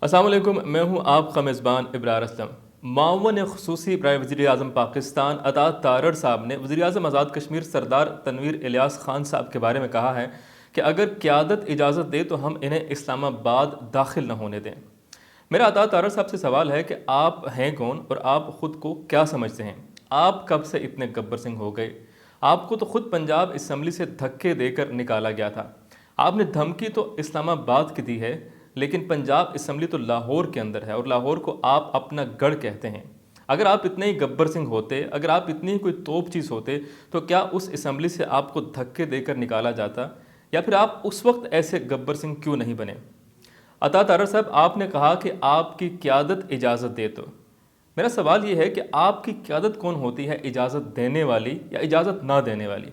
अस्सलाम वालेकुम, मैं हूं आपका मेज़बान इब्रार असलम। मावन खसूसी बराए वज़ीर आज़म पाकिस्तान अता तारड़ साहब ने वज़ीर आज़म आज़ाद कश्मीर सरदार तनवीर इलियास ख़ान साहब के बारे में कहा है कि अगर क़यादत इजाज़त दे तो हम इन्हें इस्लामाबाद दाखिल न होने दें। मेरा अता तारड़ साहब से सवाल है कि आप हैं कौन और आप ख़ुद को क्या समझते हैं? आप कब से इतने गब्बर सिंह हो गए? आपको तो ख़ुद पंजाब असम्बली से धक्के देकर निकाला गया था। आपने धमकी तो इस्लामाबाद की दी है, लेकिन पंजाब असम्बली तो लाहौर के अंदर है और लाहौर को आप अपना गढ़ कहते हैं। अगर आप इतने ही गब्बर सिंह होते, अगर आप इतनी ही कोई तोप चीज़ होते, तो क्या उस असम्बली से आपको धक्के देकर निकाला जाता? या फिर आप उस वक्त ऐसे गब्बर सिंह क्यों नहीं बने? अता तारड़ साहब, आपने कहा कि आपकी क़यादत इजाज़त दे तो। मेरा सवाल ये है कि आपकी क़यादत कौन होती है, इजाज़त देने वाली या इजाज़त ना देने वाली?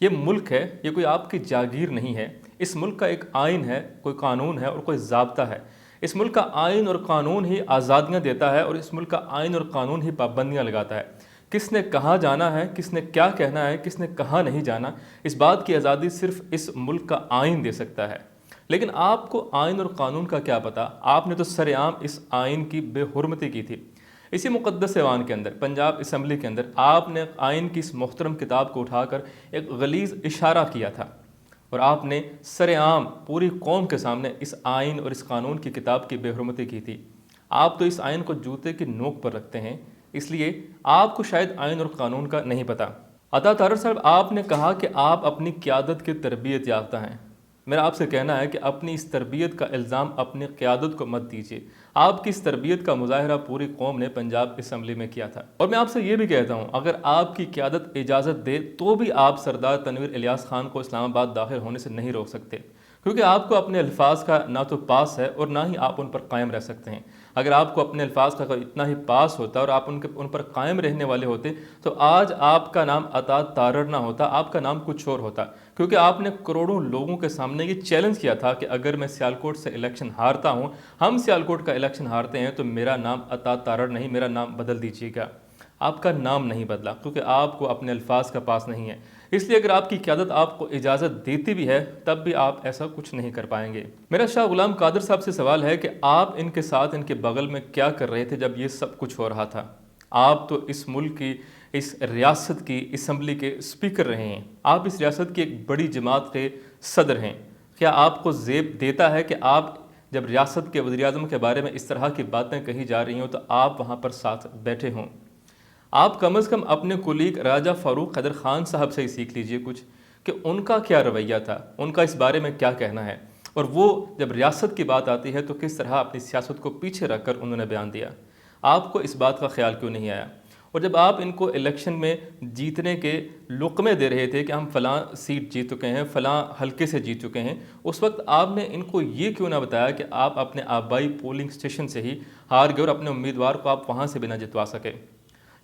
ये मुल्क है, ये कोई आपकी जागीर नहीं है। इस मुल्क का एक आइन है, कोई कानून है और कोई ज़ाब्ता है। इस मुल्क का आइन और कानून ही आज़ादियाँ देता है और इस मुल्क का आइन और कानून ही पाबंदियाँ लगाता है। किसने कहाँ जाना है, किसने क्या कहना है, किसने कहाँ नहीं जाना, इस बात की आज़ादी सिर्फ इस मुल्क का आइन दे सकता है। लेकिन आपको आइन और कानून का क्या पता? आपने तो सरेआम इस आइन की बेहुरमती की थी। इसी मुक़द्दस ऐवान के अंदर, पंजाब असम्बली के अंदर, आपने आइन की इस मोहतरम किताब को उठाकर एक गलीज़ इशारा किया था और आपने सरेआम पूरी कौम के सामने इस आइन और इस कानून की किताब की बेहुरमती की थी। आप तो इस आइन को जूते की नोक पर रखते हैं, इसलिए आपको शायद आइन और कानून का नहीं पता। अता तारड़ साहब, आपने कहा कि आप अपनी क़यादत की तरबियत याफ्ता हैं। मेरा आपसे कहना है कि अपनी इस तरबियत का इल्ज़ाम अपनी क़यादत को मत दीजिए। आपकी इस तरबियत का मुज़ाहरा पूरी कौम ने पंजाब असम्बली में किया था। और मैं आपसे ये भी कहता हूँ, अगर आपकी क़यादत इजाज़त दे तो भी आप सरदार तनवीर इलियास ख़ान को इस्लामाबाद दाखिल होने से नहीं रोक सकते, क्योंकि आपको अपने अल्फाज का ना तो पास है और ना ही आप उन पर कायम रह सकते हैं। अगर आपको अपने अल्फाज का इतना ही पास होता और आप उन पर कायम रहने वाले होते, तो आज आपका नाम अता तारड़ ना होता, आपका नाम कुछ और होता। क्योंकि आपने करोड़ों लोगों के सामने ये चैलेंज किया था कि अगर मैं सियालकोट से इलेक्शन हारता हूँ, हम सियालकोट का इलेक्शन हारते हैं, तो मेरा नाम अता तारड़ नहीं, मेरा नाम बदल दीजिएगा। आपका नाम नहीं बदला क्योंकि आपको अपने अल्फाज का पास नहीं है। इसलिए अगर आपकी क़यादत आपको इजाज़त देती भी है, तब भी आप ऐसा कुछ नहीं कर पाएंगे। मेरा शाह गुलाम कादर साहब से सवाल है कि आप इनके साथ, इनके बगल में क्या कर रहे थे जब ये सब कुछ हो रहा था? आप तो इस मुल्क की, इस रियासत की असम्बली के स्पीकर रहे हैं। आप इस रियासत की एक बड़ी जमात के सदर हैं। क्या आपको ज़ेब देता है कि आप जब रियासत के वज़ीर-ए-आज़म के बारे में इस तरह की बातें कही जा रही हों, तो आप वहाँ पर साथ बैठे हों? आप कम अज़ कम अपने कुलीग राजा फ़ारूक क़दर ख़ान साहब से ही सीख लीजिए कुछ, कि उनका क्या रवैया था, उनका इस बारे में क्या कहना है, और वो जब रियासत की बात आती है तो किस तरह अपनी सियासत को पीछे रख कर उन्होंने बयान दिया। आपको इस बात का ख्याल क्यों नहीं आया? और जब आप इनको इलेक्शन में जीतने के लुक़मे दे रहे थे कि हम फ़लाँ सीट जीत चुके हैं, फ़लाँ हल्के से जीत चुके हैं, उस वक्त आपने इनको ये क्यों ना बताया कि आप अपने आबाई पोलिंग स्टेशन से ही हार गए और अपने उम्मीदवार को आप वहाँ से भी ना जितवा सके?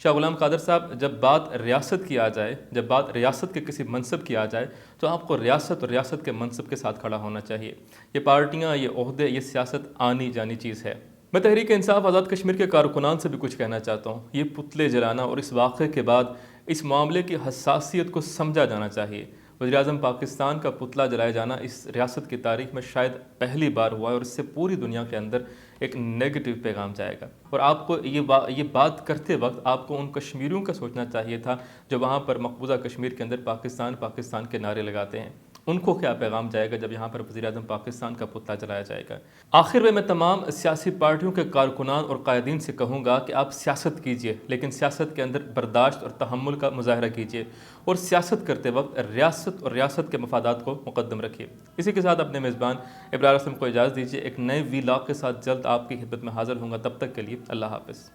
शाह गुलाम कादर साहब, जब बात रियासत की आ जाए, जब बात रियासत के किसी मनसब की आ जाए, तो आपको रियासत और रियासत के मनसब के साथ खड़ा होना चाहिए। ये पार्टियाँ, ये ओहदे, ये सियासत आनी जानी चीज़ है। मैं तहरीक इंसाफ आज़ाद कश्मीर के कारकुनान से भी कुछ कहना चाहता हूँ। ये पुतले जलाना और इस वाक़े के बाद इस मामले की हसासियत को समझा जाना चाहिए। वज़ीर-ए-आज़म पाकिस्तान का पुतला जलाया जाना इस रियासत की तारीख़ में शायद पहली बार हुआ है और इससे पूरी दुनिया के अंदर एक नेगेटिव पैगाम जाएगा। और आपको ये बात करते वक्त आपको उन कश्मीरियों का सोचना चाहिए था जो वहाँ पर मकबूजा कश्मीर के अंदर पाकिस्तान पाकिस्तान के नारे लगाते हैं। उनको क्या पैगाम जाएगा जब यहाँ पर वज़ीर-ए-आज़म पाकिस्तान का पुतला जलाया जाएगा। आखिर में मैं तमाम सियासी पार्टियों के कारकुनान और कायदीन से कहूँगा कि आप सियासत कीजिए, लेकिन सियासत के अंदर बर्दाश्त और तहम्मुल का मुज़ाहरा कीजिए और सियासत करते वक्त रियासत और रियासत के मफादात को मुक़द्दम रखिए। इसी के साथ अपने मेज़बान इब्रार असलम को इजाज़त दीजिए। एक नए वीलॉग के साथ जल्द आपकी खिदमत में हाज़िर होऊंगा। तब तक के लिए अल्लाह हाफ़िज़।